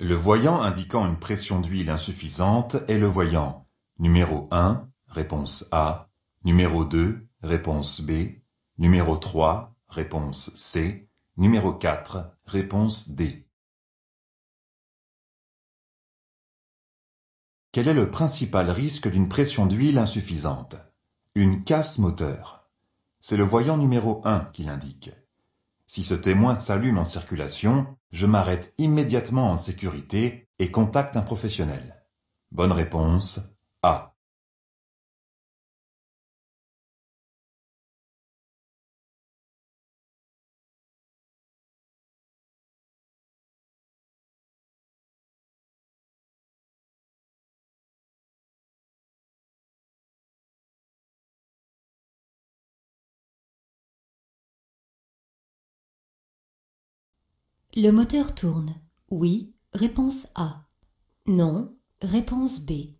Le voyant indiquant une pression d'huile insuffisante est le voyant numéro 1, réponse A, numéro 2, réponse B, numéro 3, réponse C, numéro 4, réponse D. Quel est le principal risque d'une pression d'huile insuffisante? Une casse moteur. C'est le voyant numéro 1 qui l'indique. Si ce témoin s'allume en circulation, je m'arrête immédiatement en sécurité et contacte un professionnel. Bonne réponse A. Le moteur tourne. Oui, réponse A. Non, réponse B.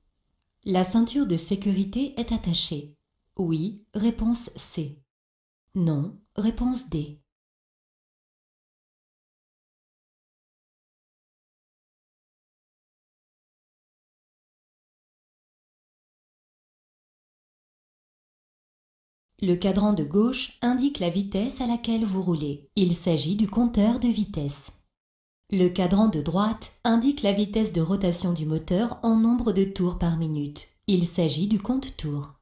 La ceinture de sécurité est attachée. Oui, réponse C. Non, réponse D. Le cadran de gauche indique la vitesse à laquelle vous roulez. Il s'agit du compteur de vitesse. Le cadran de droite indique la vitesse de rotation du moteur en nombre de tours par minute. Il s'agit du compte-tours.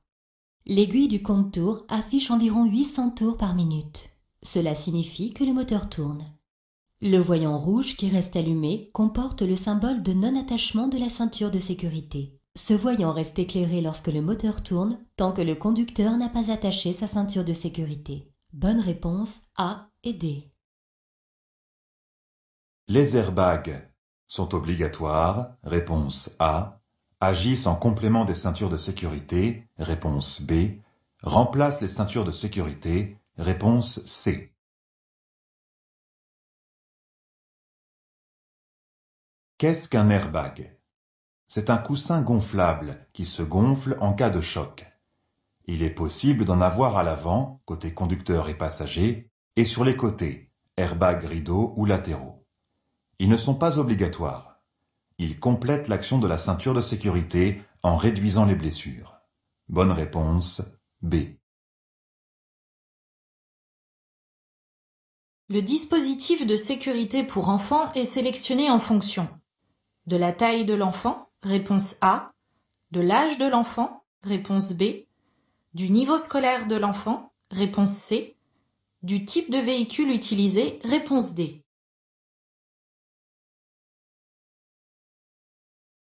L'aiguille du compte-tours affiche environ 800 tours par minute. Cela signifie que le moteur tourne. Le voyant rouge qui reste allumé comporte le symbole de non-attachement de la ceinture de sécurité. Ce voyant reste éclairé lorsque le moteur tourne tant que le conducteur n'a pas attaché sa ceinture de sécurité. Bonne réponse A et D. Les airbags sont obligatoires, réponse A, agissent en complément des ceintures de sécurité, réponse B, remplacent les ceintures de sécurité, réponse C. Qu'est-ce qu'un airbag? C'est un coussin gonflable qui se gonfle en cas de choc. Il est possible d'en avoir à l'avant, côté conducteur et passager, et sur les côtés, airbags rideaux ou latéraux. Ils ne sont pas obligatoires. Ils complètent l'action de la ceinture de sécurité en réduisant les blessures. Bonne réponse B. Le dispositif de sécurité pour enfants est sélectionné en fonction de la taille de l'enfant, réponse A, de l'âge de l'enfant, réponse B, du niveau scolaire de l'enfant, réponse C, du type de véhicule utilisé, réponse D.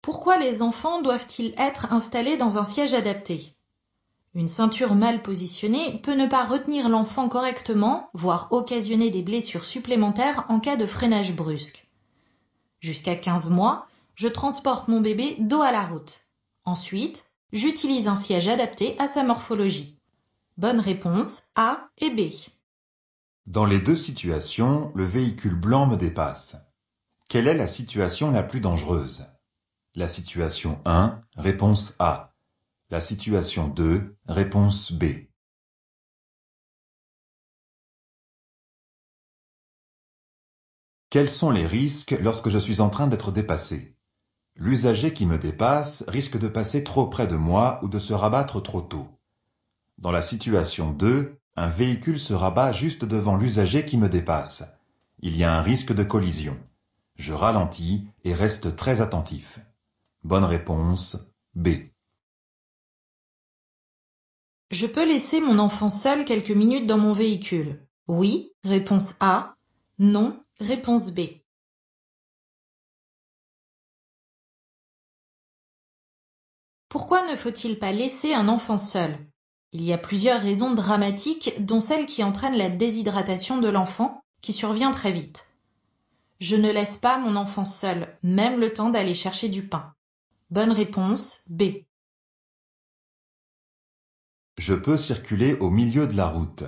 Pourquoi les enfants doivent-ils être installés dans un siège adapté? Une ceinture mal positionnée peut ne pas retenir l'enfant correctement, voire occasionner des blessures supplémentaires en cas de freinage brusque. Jusqu'à 15 mois, je transporte mon bébé dos à la route. Ensuite, j'utilise un siège adapté à sa morphologie. Bonne réponse A et B. Dans les deux situations, le véhicule blanc me dépasse. Quelle est la situation la plus dangereuse? La situation 1, réponse A. La situation 2, réponse B. Quels sont les risques lorsque je suis en train d'être dépassé? L'usager qui me dépasse risque de passer trop près de moi ou de se rabattre trop tôt. Dans la situation 2, un véhicule se rabat juste devant l'usager qui me dépasse. Il y a un risque de collision. Je ralentis et reste très attentif. Bonne réponse B. Je peux laisser mon enfant seul quelques minutes dans mon véhicule. Oui, réponse A. Non, réponse B. Pourquoi ne faut-il pas laisser un enfant seul? Il y a plusieurs raisons dramatiques, dont celle qui entraîne la déshydratation de l'enfant, qui survient très vite. Je ne laisse pas mon enfant seul, même le temps d'aller chercher du pain. Bonne réponse B. Je peux circuler au milieu de la route.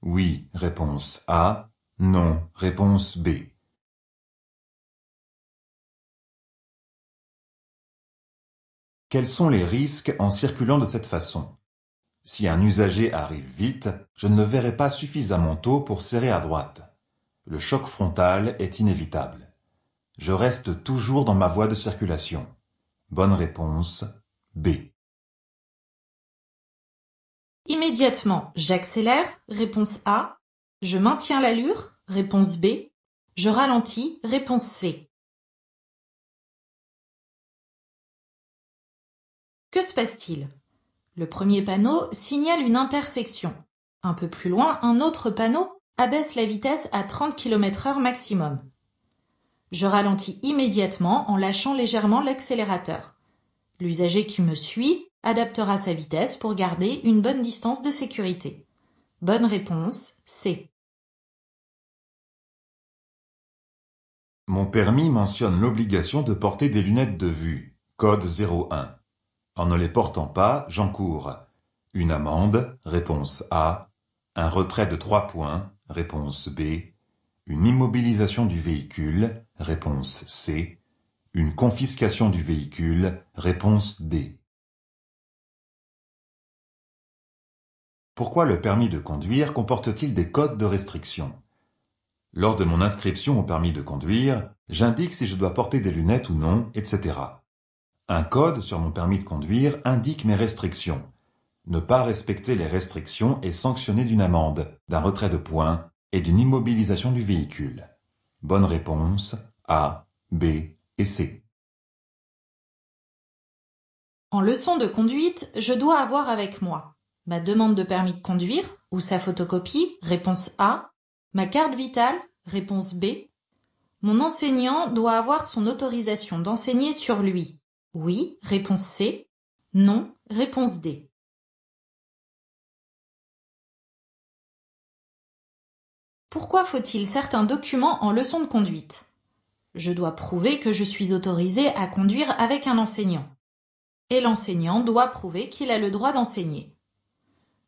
Oui, réponse A. Non, réponse B. Quels sont les risques en circulant de cette façon? Si un usager arrive vite, je ne le verrai pas suffisamment tôt pour serrer à droite. Le choc frontal est inévitable. Je reste toujours dans ma voie de circulation. Bonne réponse B. Immédiatement, j'accélère, réponse A. Je maintiens l'allure, réponse B. Je ralentis, réponse C. Que se passe-t-il? Le premier panneau signale une intersection. Un peu plus loin, un autre panneau abaisse la vitesse à 30 km/h maximum. Je ralentis immédiatement en lâchant légèrement l'accélérateur. L'usager qui me suit adaptera sa vitesse pour garder une bonne distance de sécurité. Bonne réponse, C. Mon permis mentionne l'obligation de porter des lunettes de vue, code 01. En ne les portant pas, j'encours une amende, réponse A, un retrait de 3 points, réponse B, une immobilisation du véhicule, réponse C, une confiscation du véhicule, réponse D. Pourquoi le permis de conduire comporte-t-il des codes de restriction? Lors de mon inscription au permis de conduire, j'indique si je dois porter des lunettes ou non, etc. Un code sur mon permis de conduire indique mes restrictions. Ne pas respecter les restrictions est sanctionné d'une amende, d'un retrait de points et d'une immobilisation du véhicule. Bonne réponse A, B et C. En leçon de conduite, je dois avoir avec moi ma demande de permis de conduire ou sa photocopie, réponse A, ma carte vitale, réponse B. Mon enseignant doit avoir son autorisation d'enseigner sur lui. Oui, réponse C. Non, réponse D. Pourquoi faut-il certains documents en leçon de conduite? Je dois prouver que je suis autorisé à conduire avec un enseignant. Et l'enseignant doit prouver qu'il a le droit d'enseigner.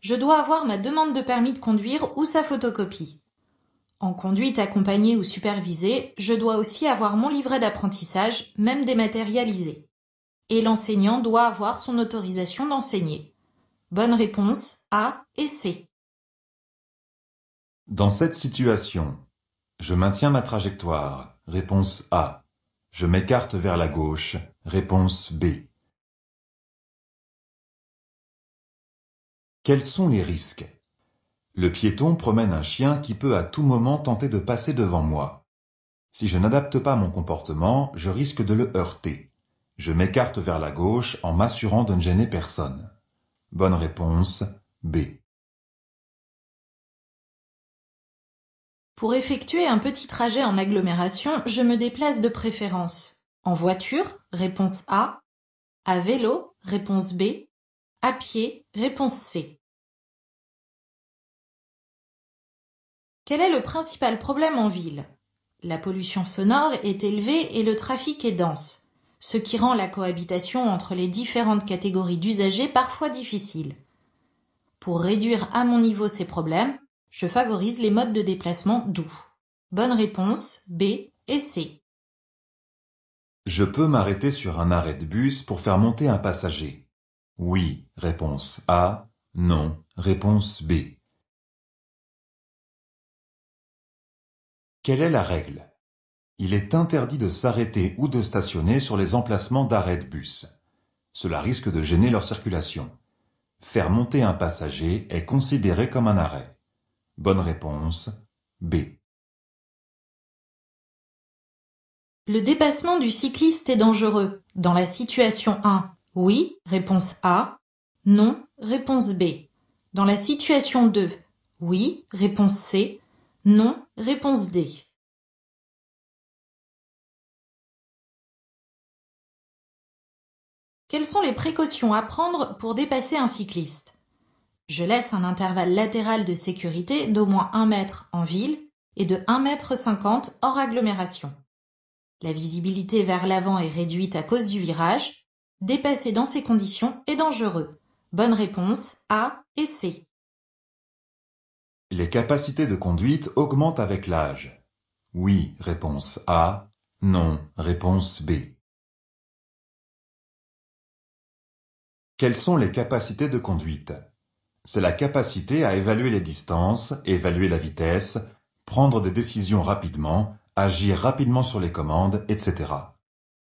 Je dois avoir ma demande de permis de conduire ou sa photocopie. En conduite accompagnée ou supervisée, je dois aussi avoir mon livret d'apprentissage, même dématérialisé. Et l'enseignant doit avoir son autorisation d'enseigner. Bonne réponse A et C. Dans cette situation, je maintiens ma trajectoire, réponse A. Je m'écarte vers la gauche, réponse B. Quels sont les risques? Le piéton promène un chien qui peut à tout moment tenter de passer devant moi. Si je n'adapte pas mon comportement, je risque de le heurter. Je m'écarte vers la gauche en m'assurant de ne gêner personne. Bonne réponse B. Pour effectuer un petit trajet en agglomération, je me déplace de préférence en voiture, réponse A, à vélo, réponse B, à pied, réponse C. Quel est le principal problème en ville? La pollution sonore est élevée et le trafic est dense, ce qui rend la cohabitation entre les différentes catégories d'usagers parfois difficile. Pour réduire à mon niveau ces problèmes, je favorise les modes de déplacement doux. Bonne réponse B et C. Je peux m'arrêter sur un arrêt de bus pour faire monter un passager. Oui, réponse A. Non, réponse B. Quelle est la règle? Il est interdit de s'arrêter ou de stationner sur les emplacements d'arrêt de bus. Cela risque de gêner leur circulation. Faire monter un passager est considéré comme un arrêt. Bonne réponse B. Le dépassement du cycliste est dangereux. Dans la situation 1, oui, réponse A. Non, réponse B. Dans la situation 2, oui, réponse C. Non, réponse D. Quelles sont les précautions à prendre pour dépasser un cycliste? Je laisse un intervalle latéral de sécurité d'au moins 1 mètre en ville et de 1,50 m hors agglomération. La visibilité vers l'avant est réduite à cause du virage. Dépasser dans ces conditions est dangereux. Bonne réponse A et C. Les capacités de conduite augmentent avec l'âge. Oui, réponse A. Non, réponse B. Quelles sont les capacités de conduite? C'est la capacité à évaluer les distances, évaluer la vitesse, prendre des décisions rapidement, agir rapidement sur les commandes, etc.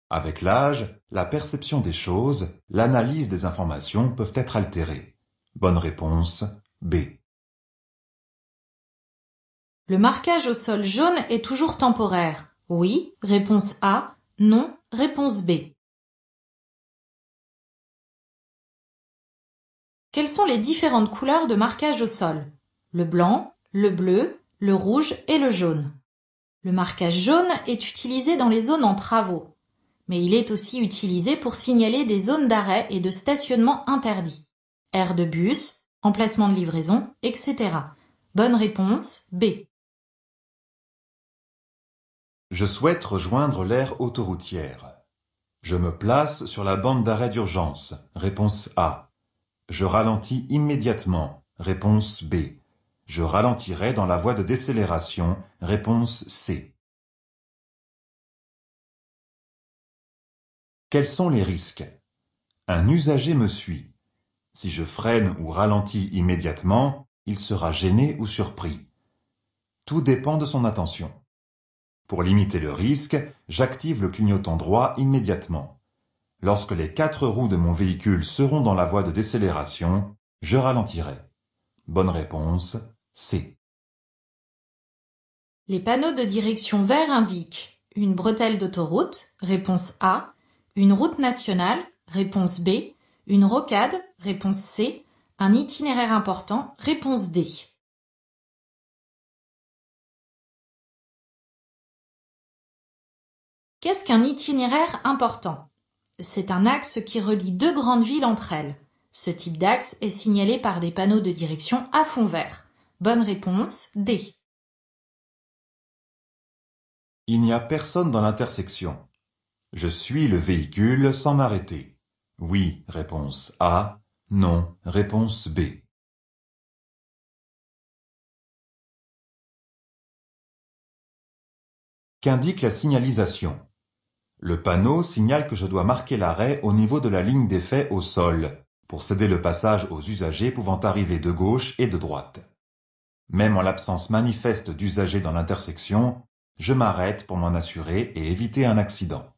Avec l'âge, la perception des choses, l'analyse des informations peuvent être altérées. Bonne réponse B. Le marquage au sol jaune est toujours temporaire. Oui, réponse A. Non, réponse B. Quelles sont les différentes couleurs de marquage au sol? Le blanc, le bleu, le rouge et le jaune. Le marquage jaune est utilisé dans les zones en travaux, mais il est aussi utilisé pour signaler des zones d'arrêt et de stationnement interdits. Aire de bus, emplacement de livraison, etc. Bonne réponse B. Je souhaite rejoindre l'aire autoroutière. Je me place sur la bande d'arrêt d'urgence. Réponse A. Je ralentis immédiatement. Réponse B. Je ralentirai dans la voie de décélération. Réponse C. Quels sont les risques? Un usager me suit. Si je freine ou ralentis immédiatement, il sera gêné ou surpris. Tout dépend de son attention. Pour limiter le risque, j'active le clignotant droit immédiatement. Lorsque les 4 roues de mon véhicule seront dans la voie de décélération, je ralentirai. Bonne réponse C. Les panneaux de direction verts indiquent une bretelle d'autoroute, réponse A, une route nationale, réponse B, une rocade, réponse C, un itinéraire important, réponse D. Qu'est-ce qu'un itinéraire important? C'est un axe qui relie 2 grandes villes entre elles. Ce type d'axe est signalé par des panneaux de direction à fond vert. Bonne réponse D. Il n'y a personne dans l'intersection. Je suis le véhicule sans m'arrêter. Oui, réponse A. Non, réponse B. Qu'indique la signalisation? Le panneau signale que je dois marquer l'arrêt au niveau de la ligne d'effet au sol, pour céder le passage aux usagers pouvant arriver de gauche et de droite. Même en l'absence manifeste d'usagers dans l'intersection, je m'arrête pour m'en assurer et éviter un accident.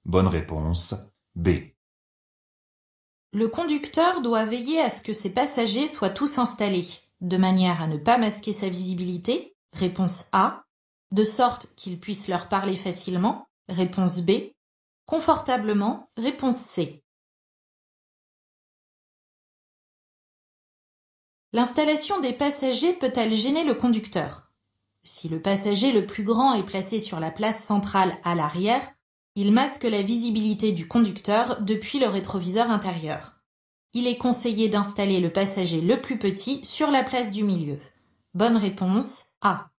Bonne réponse B. Le conducteur doit veiller à ce que ses passagers soient tous installés, de manière à ne pas masquer sa visibilité, réponse A, de sorte qu'ils puissent leur parler facilement, réponse B, confortablement, réponse C. L'installation des passagers peut-elle gêner le conducteur? Si le passager le plus grand est placé sur la place centrale à l'arrière, il masque la visibilité du conducteur depuis le rétroviseur intérieur. Il est conseillé d'installer le passager le plus petit sur la place du milieu. Bonne réponse A.